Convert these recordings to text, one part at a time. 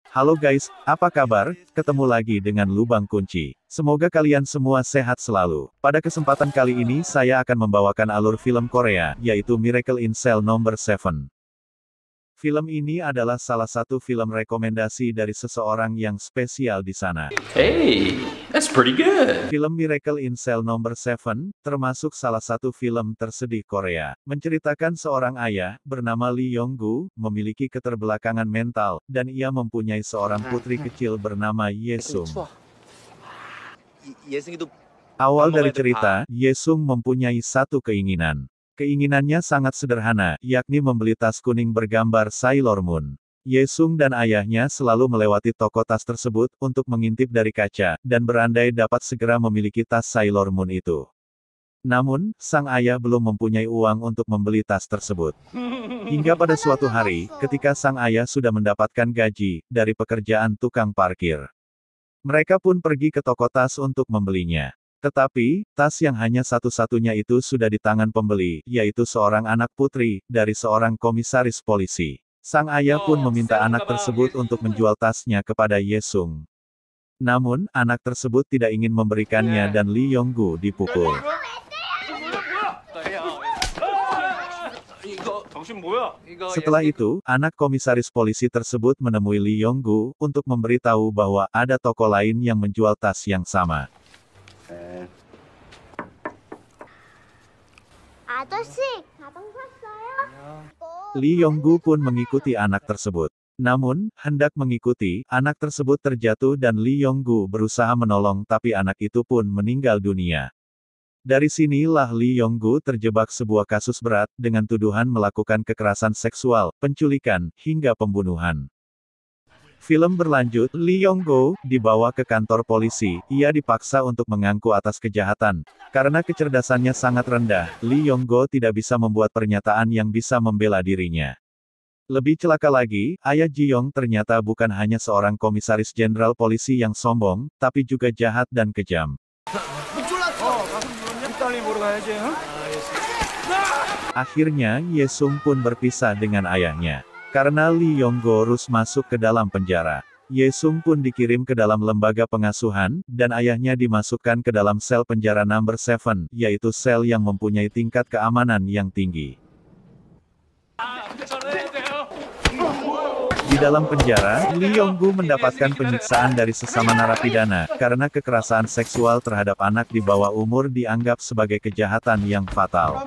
Halo guys, apa kabar? Ketemu lagi dengan Lubang Kunci. Semoga kalian semua sehat selalu. Pada kesempatan kali ini saya akan membawakan alur film Korea, yaitu Miracle in Cell No. 7. Film ini adalah salah satu film rekomendasi dari seseorang yang spesial di sana. Hey, that's pretty good. Film Miracle in Cell No. 7, termasuk salah satu film tersedih Korea. Menceritakan seorang ayah, bernama Lee Yong-gu, memiliki keterbelakangan mental, dan ia mempunyai seorang putri kecil bernama Yesung. Awal dari cerita, Yesung mempunyai satu keinginan. Keinginannya sangat sederhana, yakni membeli tas kuning bergambar Sailor Moon. Yesung dan ayahnya selalu melewati toko tas tersebut untuk mengintip dari kaca, dan berandai dapat segera memiliki tas Sailor Moon itu. Namun, sang ayah belum mempunyai uang untuk membeli tas tersebut. Hingga pada suatu hari, ketika sang ayah sudah mendapatkan gaji dari pekerjaan tukang parkir. Mereka pun pergi ke toko tas untuk membelinya. Tetapi, tas yang hanya satu-satunya itu sudah di tangan pembeli, yaitu seorang anak putri, dari seorang komisaris polisi. Sang ayah pun meminta anak tersebut untuk menjual tasnya kepada Yesung. Namun, anak tersebut tidak ingin memberikannya dan Lee Yong-gu dipukul. Setelah itu, anak komisaris polisi tersebut menemui Lee Yong-gu, untuk memberitahu bahwa ada toko lain yang menjual tas yang sama. Lee Yong-gu pun mengikuti anak tersebut. Namun, hendak mengikuti, anak tersebut terjatuh dan Lee Yong-gu berusaha menolong tapi anak itu pun meninggal dunia. Dari sinilah Lee Yong-gu terjebak sebuah kasus berat, dengan tuduhan melakukan kekerasan seksual, penculikan, hingga pembunuhan. Film berlanjut, Lee Yong-gu dibawa ke kantor polisi, ia dipaksa untuk mengaku atas kejahatan. Karena kecerdasannya sangat rendah, Lee Yong-gu tidak bisa membuat pernyataan yang bisa membela dirinya. Lebih celaka lagi, ayah Ji-yong ternyata bukan hanya seorang komisaris jenderal polisi yang sombong, tapi juga jahat dan kejam. Akhirnya, Yesung pun berpisah dengan ayahnya. Karena Lee Yong-gu harus masuk ke dalam penjara. Yesung pun dikirim ke dalam lembaga pengasuhan, dan ayahnya dimasukkan ke dalam sel penjara No. 7, yaitu sel yang mempunyai tingkat keamanan yang tinggi. Di dalam penjara, Lee Yong-gu mendapatkan penyiksaan dari sesama narapidana, karena kekerasan seksual terhadap anak di bawah umur dianggap sebagai kejahatan yang fatal.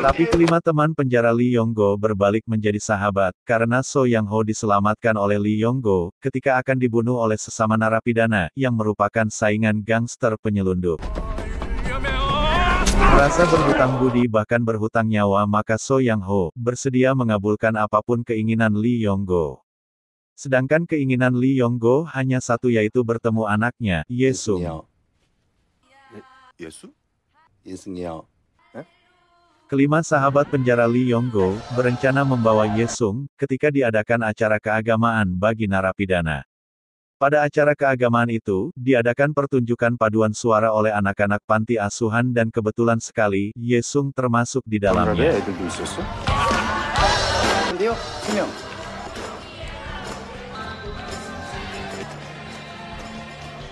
Tapi kelima teman penjara Lee Yong-gu berbalik menjadi sahabat, karena So Yang-ho diselamatkan oleh Lee Yong-gu, ketika akan dibunuh oleh sesama narapidana, yang merupakan saingan gangster penyelundup. Merasa berhutang budi bahkan berhutang nyawa maka So Yang-ho bersedia mengabulkan apapun keinginan Lee Yong-gu. Sedangkan keinginan Lee Yong-gu hanya satu yaitu bertemu anaknya, Yesung. Kelima sahabat penjara Lee Yong-gu berencana membawa Yesung ketika diadakan acara keagamaan bagi narapidana. Pada acara keagamaan itu, diadakan pertunjukan paduan suara oleh anak-anak panti asuhan dan kebetulan sekali, Yesung termasuk di dalamnya.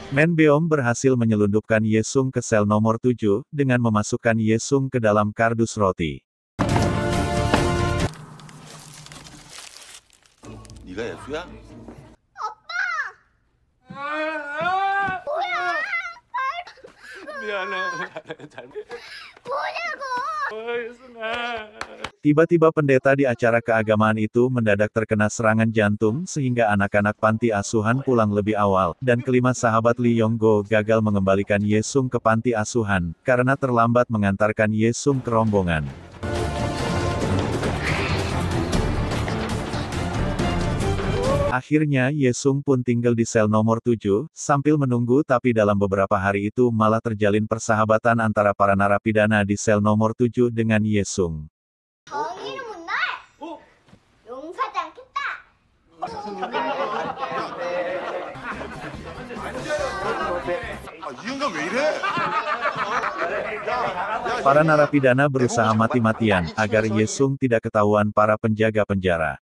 Men Beom berhasil menyelundupkan Yesung ke sel nomor 7, dengan memasukkan Yesung ke dalam kardus roti. Tiba-tiba pendeta di acara keagamaan itu mendadak terkena serangan jantung sehingga anak-anak panti asuhan pulang lebih awal, dan kelima sahabat Lee Yong-gu gagal mengembalikan Yesung ke panti asuhan, karena terlambat mengantarkan Yesung ke rombongan. Akhirnya Yesung pun tinggal di sel nomor 7, sambil menunggu tapi dalam beberapa hari itu malah terjalin persahabatan antara para narapidana di sel nomor 7 dengan Yesung. Para narapidana berusaha mati-matian agar Yesung tidak ketahuan para penjaga penjara.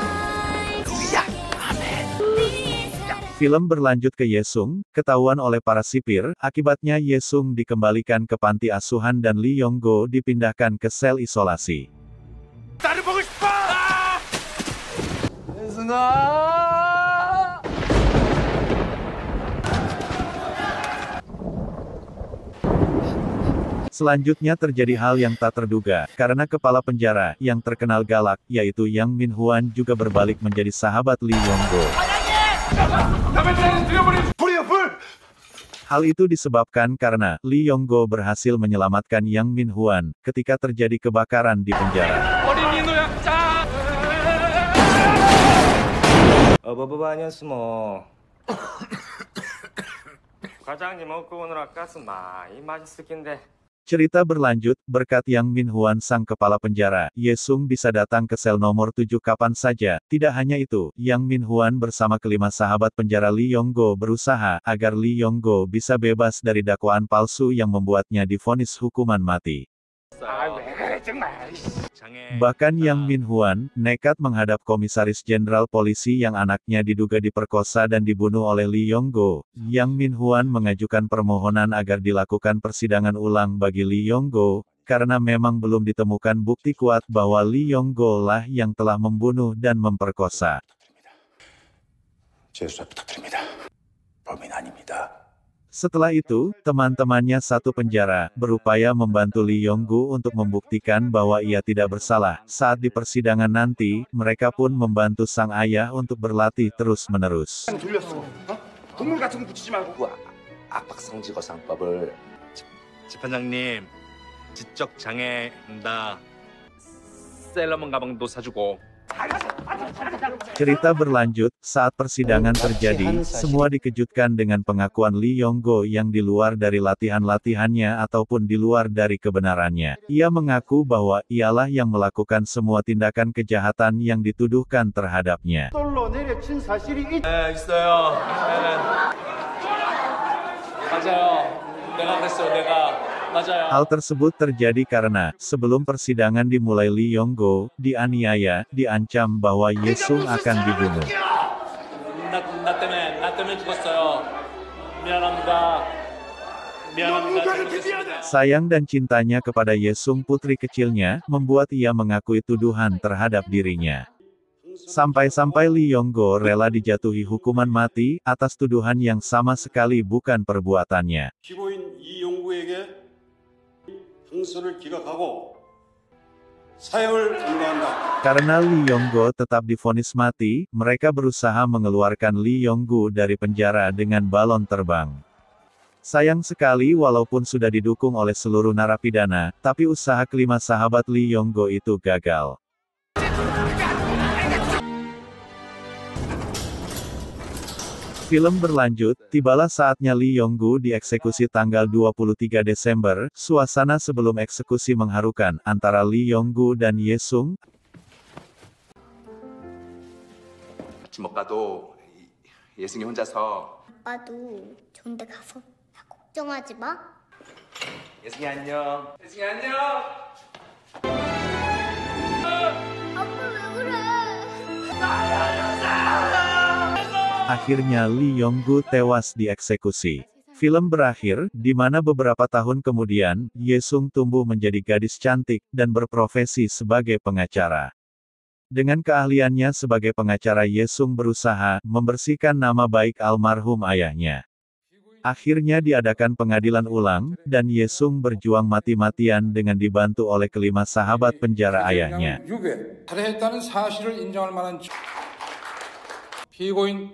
Film berlanjut ke Yesung, ketahuan oleh para sipir, akibatnya Yesung dikembalikan ke panti asuhan dan Lee Yong-go dipindahkan ke sel isolasi. Selanjutnya terjadi hal yang tak terduga, karena kepala penjara, yang terkenal galak, yaitu Yang Min-hwan juga berbalik menjadi sahabat Lee Yong-go. Hal itu disebabkan karena Lee Yong-go berhasil menyelamatkan Yang Min-hwan ketika terjadi kebakaran di penjara. Cerita berlanjut, berkat Yang Min-hwan sang kepala penjara, Yesung bisa datang ke sel nomor 7 kapan saja. Tidak hanya itu, Yang Min-hwan bersama kelima sahabat penjara Lee Yong-go berusaha agar Lee Yong-go bisa bebas dari dakwaan palsu yang membuatnya divonis hukuman mati. Bahkan Yang Min-hwan nekat menghadap komisaris jenderal polisi yang anaknya diduga diperkosa dan dibunuh oleh Lee Yong-go. Yang Min-hwan mengajukan permohonan agar dilakukan persidangan ulang bagi Lee Yong-go, karena memang belum ditemukan bukti kuat bahwa Lee Yong-go lah yang telah membunuh dan memperkosa. Setelah itu, teman-temannya satu penjara, berupaya membantu Lee Yong-go untuk membuktikan bahwa ia tidak bersalah. Saat di persidangan nanti, mereka pun membantu sang ayah untuk berlatih terus-menerus. 재판장님, 지적 장애입니다. 셀러문 가방도 사주고. Cerita berlanjut, saat persidangan terjadi, semua dikejutkan dengan pengakuan Lee Yong-go yang di luar dari latihan-latihannya ataupun di luar dari kebenarannya. Ia mengaku bahwa ialah yang melakukan semua tindakan kejahatan yang dituduhkan terhadapnya. Hal tersebut terjadi karena, sebelum persidangan dimulai Lee Yong-go dianiaya, diancam bahwa Yesung akan dibunuh. Sayang dan cintanya kepada Yesung putri kecilnya, membuat ia mengakui tuduhan terhadap dirinya. Sampai-sampai Lee Yong-go rela dijatuhi hukuman mati, atas tuduhan yang sama sekali bukan perbuatannya. Karena Lee Yong-go tetap divonis mati, mereka berusaha mengeluarkan Lee Yong-go dari penjara dengan balon terbang. Sayang sekali walaupun sudah didukung oleh seluruh narapidana, tapi usaha kelima sahabat Lee Yong-go itu gagal. Film berlanjut, tibalah saatnya Lee Yong-go dieksekusi tanggal 23 Desember, suasana sebelum eksekusi mengharukan, antara Lee Yong-go dan Yesung. 못 가도 예승이 혼자서. 아빠도 좋은 데 가서 나 걱정하지 마. 예승이 안녕. 예승이 안녕. 아빠 왜 그래? Akhirnya Lee Yong-go tewas dieksekusi. Film berakhir, di mana beberapa tahun kemudian, Yesung tumbuh menjadi gadis cantik, dan berprofesi sebagai pengacara. Dengan keahliannya sebagai pengacara Yesung berusaha, membersihkan nama baik almarhum ayahnya. Akhirnya diadakan pengadilan ulang, dan Yesung berjuang mati-matian dengan dibantu oleh kelima sahabat penjara ayahnya.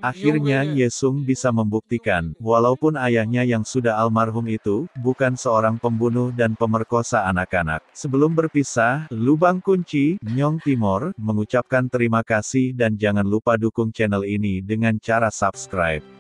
Akhirnya Yesung bisa membuktikan, walaupun ayahnya yang sudah almarhum itu, bukan seorang pembunuh dan pemerkosa anak-anak. Sebelum berpisah, Lubang Kunci, Nyong Timor, mengucapkan terima kasih dan jangan lupa dukung channel ini dengan cara subscribe.